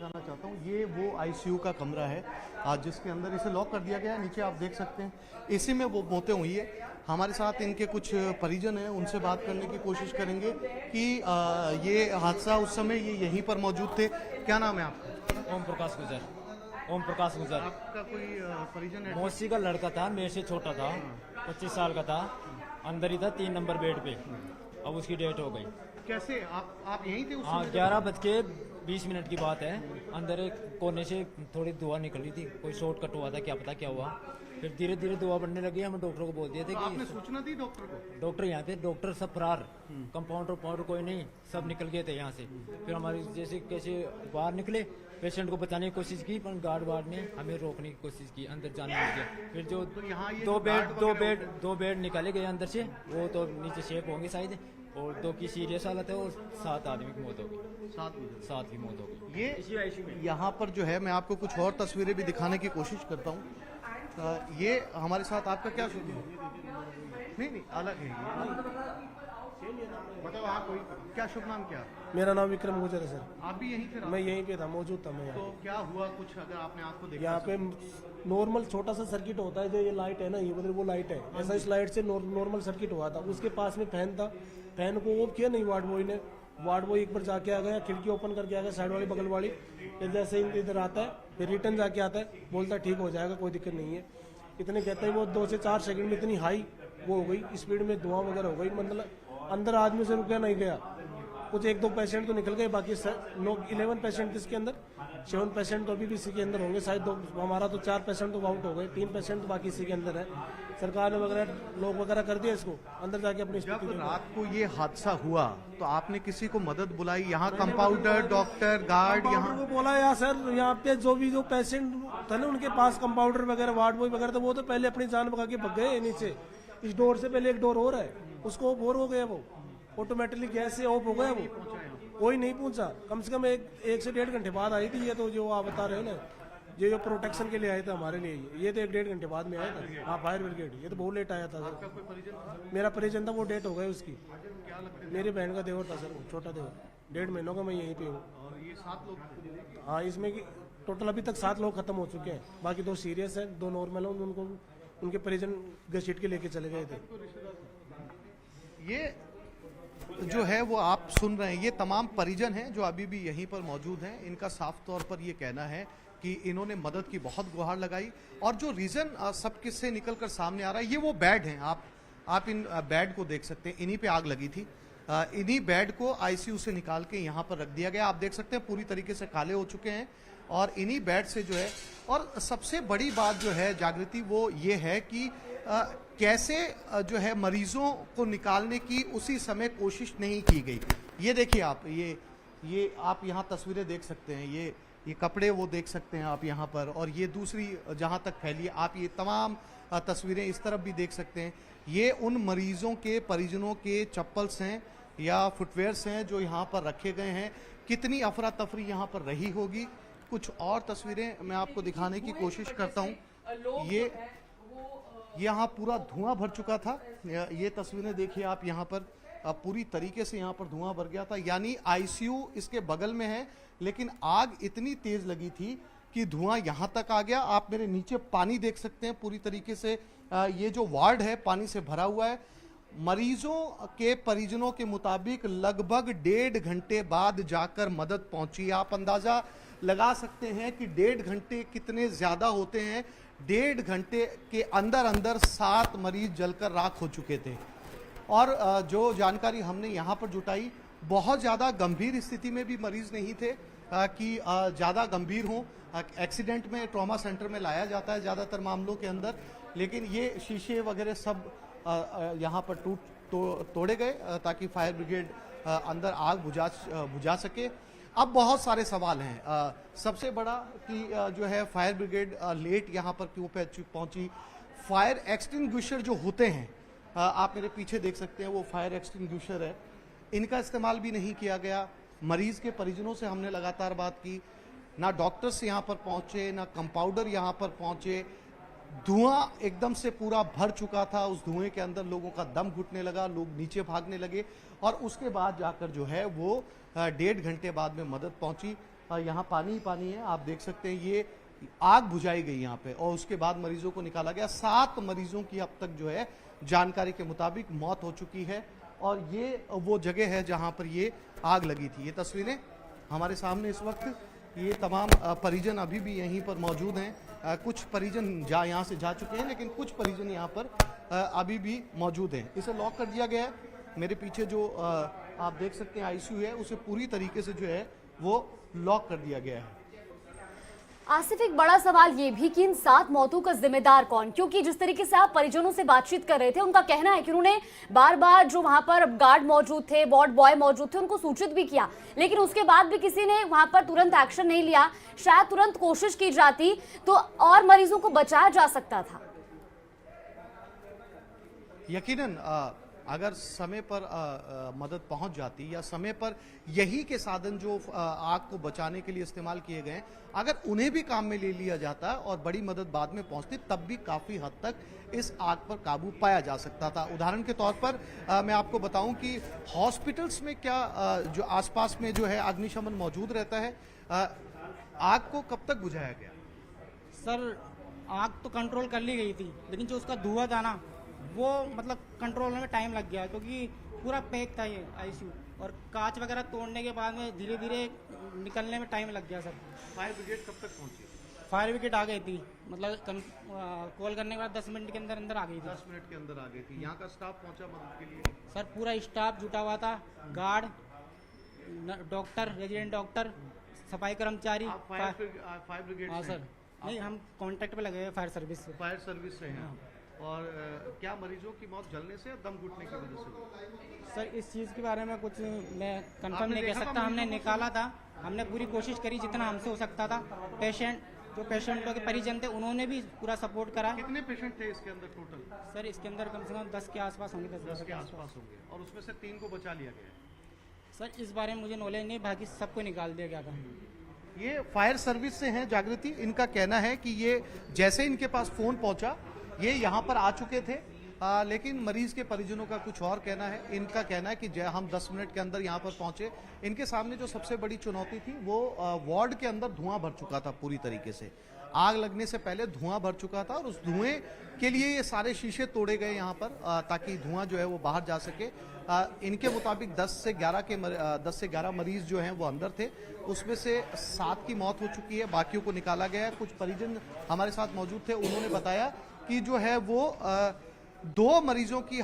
दिखाना चाहता हूँ। ये वो आईसीयू का कमरा है जिसके अंदर इसे लॉक कर दिया गया है। नीचे आप देख सकते हैं इसी में वो मौतें हुई है। हमारे साथ इनके कुछ परिजन हैं, उनसे बात करने की कोशिश करेंगे कि ये हादसा उस समय ये यहीं पर मौजूद थे। क्या नाम है आपका? ओम प्रकाश गुजर। ओम प्रकाश गुजर। आपका कोई परिजन है? मौसी का लड़का था, मेरे से छोटा था, 25 साल का था, अंदर ही था 3 नंबर बेड पे। अब उसकी डेथ हो गई। कैसे आप यहीं थे उस हाँ, समय? 11:20 की बात है। अंदर एक कोने से थोड़ी धुआं निकली थी, कोई शॉर्टकट हुआ था, क्या पता क्या हुआ। फिर धीरे धीरे धुआं बढ़ने लगी। हम डॉक्टर को बोल दिए थे तो कि आपने सूचना दी डॉक्टर को? डॉक्टर यहाँ थे, डॉक्टर सब फरार, कंपाउंडर कोई नहीं, सब निकल गए थे यहाँ से। फिर हमारी जैसे कैसे बाहर निकले, पेशेंट को बचाने की कोशिश की, पर गार्ड ने हमें रोकने की कोशिश की, अंदर जाने नहीं दिया। फिर जो तो यहाँ ये दो बेड निकाले गए अंदर से, वो तो नीचे शेप होंगे शायद, और 2 की सीरियस हालत है, और 7 आदमी की मौत हो गई। 7 की मौत हो गई। ये यहाँ पर जो है, मैं आपको कुछ और तस्वीरें भी दिखाने की कोशिश करता हूँ। ये हमारे साथ आपका क्या शुभ नाम? नहीं अलग है ये। बताओ आप कोई क्या शुभ नाम क्या? मेरा नाम विक्रम गुजर है सर। आप भी यहीं थे? मैं यहीं पे था, मौजूद था मैं यहाँ। तो क्या हुआ कुछ, अगर आपने आंख को देखा? यहाँ पे नॉर्मल छोटा सा सर्किट होता है, जो ये लाइट है ना, ये मतलब वो लाइट है, ऐसा इस लाइट से नॉर्मल सर्किट हुआ था। उसके पास में फैन था, फैन को ऑफ किया नहीं वार्ड बॉय ने। वार्ड बॉय एक बार जाके आ गया, खिड़की ओपन करके आ गया, साइड वाली बगल वाली, जैसे इधर आता है, फिर रिटर्न जाके आता है, बोलता है ठीक हो जाएगा, कोई दिक्कत नहीं है। इतने कहते हैं वो 2 से 4 सेकंड में इतनी हाई वो हो गई, स्पीड में धुआं वगैरह हो गई, मतलब अंदर आदमी से रुका नहीं गया। कुछ 1-2 पेशेंट तो निकल गए, बाकी 11 पेशेंट किसके अंदर, 7 पेशेंट तो अभी भी इसी के अंदर होंगे शायद। हमारा तो 4 पेशेंट तो आउट हो गए, 3 पेशेंट तो बाकी इसी के अंदर है। सरकार ने वगैरह लोग वगैरह कर दिया इसको, अंदर जाके अपनी जब रात को ये हादसा हुआ तो आपने किसी को मदद बुलाई? यहाँ कंपाउंडर, डॉक्टर, गार्ड यहाँ को बोला यार सर, यहाँ पे जो पेशेंट था ना, उनके पास कंपाउंडर वगैरह, वार्ड बॉय वगैरह, तो वो तो पहले अपनी जान बचा के भग गए नीचे। इस डोर से पहले एक डोर और है, उसको बोर हो गया, वो ऑटोमेटिकली गैस से ऑफ हो गया, वो कोई नहीं पूछा। कम से कम 1 से 1.5 घंटे बाद आई थी ये, तो जो आप बता रहे हो ना, ये जो प्रोटेक्शन के लिए आए थे हमारे लिए, ये तो 1-1.5 घंटे बाद में आया था। हाँ, फायर ब्रिगेड, ये तो बहुत लेट आया था सर। मेरा परिजन था, वो डेथ हो गई उसकी। मेरी बहन का देवर था सर, छोटा देवर। 1.5 महीनों का मैं यहीं पे हूँ। ये 7 लोग? हाँ, इसमें टोटल अभी तक 7 लोग खत्म हो चुके हैं, बाकी 2 सीरियस हैं, 2 नॉर्मल हैं। उनको उनके परिजन घसीट के लेके चले गए थे। ये जो है वो आप सुन रहे हैं, ये तमाम परिजन हैं जो अभी भी यहीं पर मौजूद हैं। इनका साफ तौर पर ये कहना है कि इन्होंने मदद की बहुत गुहार लगाई, और जो रीज़न सब किससे निकल कर सामने आ रहा है, ये वो बेड हैं। आप इन बेड को देख सकते हैं, इन्हीं पे आग लगी थी। इन्हीं बेड को आईसीयू से निकाल के यहाँ पर रख दिया गया। आप देख सकते हैं पूरी तरीके से काले हो चुके हैं, और इन्हीं बेड से जो है, और सबसे बड़ी बात जो है जागृति, वो ये है कि कैसे जो है मरीजों को निकालने की उसी समय कोशिश नहीं की गई। ये देखिए आप, ये आप यहाँ तस्वीरें देख सकते हैं, ये कपड़े वो देख सकते हैं आप यहाँ पर, और ये दूसरी जहाँ तक फैली है, आप ये तमाम तस्वीरें इस तरफ भी देख सकते हैं। ये उन मरीजों के परिजनों के चप्पल्स हैं या फुटवेयर्स हैं जो यहाँ पर रखे गए हैं। कितनी अफरा तफरी यहाँ पर रही होगी। कुछ और तस्वीरें मैं आपको दिखाने की कोशिश करता हूँ। ये यहाँ पूरा धुआं भर चुका था। ये तस्वीरें देखिए आप यहाँ पर, पूरी तरीके से यहाँ पर धुआं भर गया था, यानी आईसीयू इसके बगल में है, लेकिन आग इतनी तेज लगी थी कि धुआं यहाँ तक आ गया। आप मेरे नीचे पानी देख सकते हैं, पूरी तरीके से ये जो वार्ड है पानी से भरा हुआ है। मरीजों के परिजनों के मुताबिक लगभग 1.5 घंटे बाद जाकर मदद पहुंची। आप अंदाजा लगा सकते हैं कि 1.5 घंटे कितने ज्यादा होते हैं। 1.5 घंटे के अंदर अंदर 7 मरीज जलकर राख हो चुके थे। और जो जानकारी हमने यहाँ पर जुटाई, बहुत ज़्यादा गंभीर स्थिति में भी मरीज नहीं थे कि ज़्यादा गंभीर हों। एक्सीडेंट में ट्रॉमा सेंटर में लाया जाता है ज़्यादातर मामलों के अंदर, लेकिन ये शीशे वगैरह सब यहाँ पर तोड़े गए ताकि फायर ब्रिगेड अंदर आग बुझा सके। अब बहुत सारे सवाल हैं। सबसे बड़ा कि जो है फायर ब्रिगेड लेट यहाँ पर क्यों पहुंची। फायर एक्सटिंग्विशर जो होते हैं, आप मेरे पीछे देख सकते हैं, वो फायर एक्सटिंग्विशर है, इनका इस्तेमाल भी नहीं किया गया। मरीज के परिजनों से हमने लगातार बात की, ना डॉक्टर्स यहाँ पर पहुंचे, ना कंपाउंडर यहाँ पर पहुंचे। धुआं एकदम से पूरा भर चुका था, उस धुएं के अंदर लोगों का दम घुटने लगा, लोग नीचे भागने लगे, और उसके बाद जाकर जो है वो 1.5 घंटे बाद में मदद पहुंची। यहाँ पानी ही पानी है। आप देख सकते हैं ये आग बुझाई गई यहाँ पे और उसके बाद मरीजों को निकाला गया। 7 मरीजों की अब तक जो है जानकारी के मुताबिक मौत हो चुकी है और ये वो जगह है जहाँ पर ये आग लगी थी। ये तस्वीरें हमारे सामने इस वक्त, ये तमाम परिजन अभी भी यहीं पर मौजूद हैं। कुछ परिजन यहाँ से जा चुके हैं, लेकिन कुछ परिजन यहाँ पर अभी भी मौजूद हैं। इसे लॉक कर दिया गया है। मेरे पीछे जो आप देख सकते हैं आईसीयू है, उसे पूरी तरीके से जो है वो लॉक कर दिया गया है। आसिफ, एक बड़ा सवाल ये भी कि इन 7 मौतों का जिम्मेदार कौन? क्योंकि जिस तरीके से आप परिजनों से बातचीत कर रहे थे, उनका कहना है कि उन्होंने बार बार जो वहां पर गार्ड मौजूद थे, वार्ड बॉय मौजूद थे, उनको सूचित भी किया, लेकिन उसके बाद भी किसी ने वहां पर तुरंत एक्शन नहीं लिया। शायद तुरंत कोशिश की जाती तो और मरीजों को बचाया जा सकता था। यकीनन अगर समय पर मदद पहुंच जाती या समय पर यही के साधन जो आग को बचाने के लिए इस्तेमाल किए गए, अगर उन्हें भी काम में ले लिया जाता और बड़ी मदद बाद में पहुंचती, तब भी काफी हद तक इस आग पर काबू पाया जा सकता था। उदाहरण के तौर पर मैं आपको बताऊं कि हॉस्पिटल्स में क्या जो आसपास में जो है अग्निशमन मौजूद रहता है, आग को कब तक बुझाया गया? सर, आग तो कंट्रोल कर ली गई थी, लेकिन जो उसका धुआं था ना, वो मतलब कंट्रोल में टाइम लग गया, क्योंकि पूरा पैक था ये आईसीयू, और कांच वगैरह तोड़ने के बाद में धीरे धीरे निकलने में टाइम लग गया सर। फायर ब्रिगेड कब तक पहुंची? फायर ब्रिगेड आ गई थी, मतलब कॉल करने के बाद 10 मिनट के अंदर अंदर आ गई थी। 10 मिनट के अंदर आ गई थी। यहाँ का स्टाफ पहुंचा मदद के लिए? सर, पूरा स्टाफ जुटा हुआ था, गार्ड, डॉक्टर, रेजिडेंट डॉक्टर, सफाई कर्मचारी। Fire brigade? हाँ सर, नहीं, हम कॉन्ट्रैक्ट पे लगे हुए फायर सर्विस से। फायर सर्विस से हैं। और क्या मरीजों की मौत जलने से या दम घुटने की वजह से हुई? सर, इस चीज़ के बारे में कुछ मैं कंफर्म नहीं कह सकता। हमने निकाला था, हमने पूरी कोशिश करी जितना हमसे हो सकता था। जो पेशेंटों के परिजन थे, उन्होंने भी पूरा सपोर्ट करा। कितने पेशेंट थे इसके अंदर टोटल? सर, इसके अंदर कम से कम 10 के आसपास होंगे। 10 के आसपास होंगे और उसमें से 3 को बचा लिया गया। सर, इस बारे में मुझे नॉलेज नहीं, बाकी सबको निकाल दिया गया था। ये फायर सर्विस से हैं जागृति। इनका कहना है कि ये जैसे इनके पास फोन पहुंचा, ये यहाँ पर आ चुके थे, लेकिन मरीज के परिजनों का कुछ और कहना है। इनका कहना है कि हम 10 मिनट के अंदर यहाँ पर पहुंचे। इनके सामने जो सबसे बड़ी चुनौती थी वो वार्ड के अंदर धुआं भर चुका था पूरी तरीके से। आग लगने से पहले धुआं भर चुका था और उस धुएं के लिए ये सारे शीशे तोड़े गए यहाँ पर, ताकि धुआं जो है वो बाहर जा सके। इनके मुताबिक 10 से 11 मरीज जो हैं वो अंदर थे, उसमें से 7 की मौत हो चुकी है, बाकियों को निकाला गया है। कुछ परिजन हमारे साथ मौजूद थे, उन्होंने बताया कि जो है वो 2 मरीजों की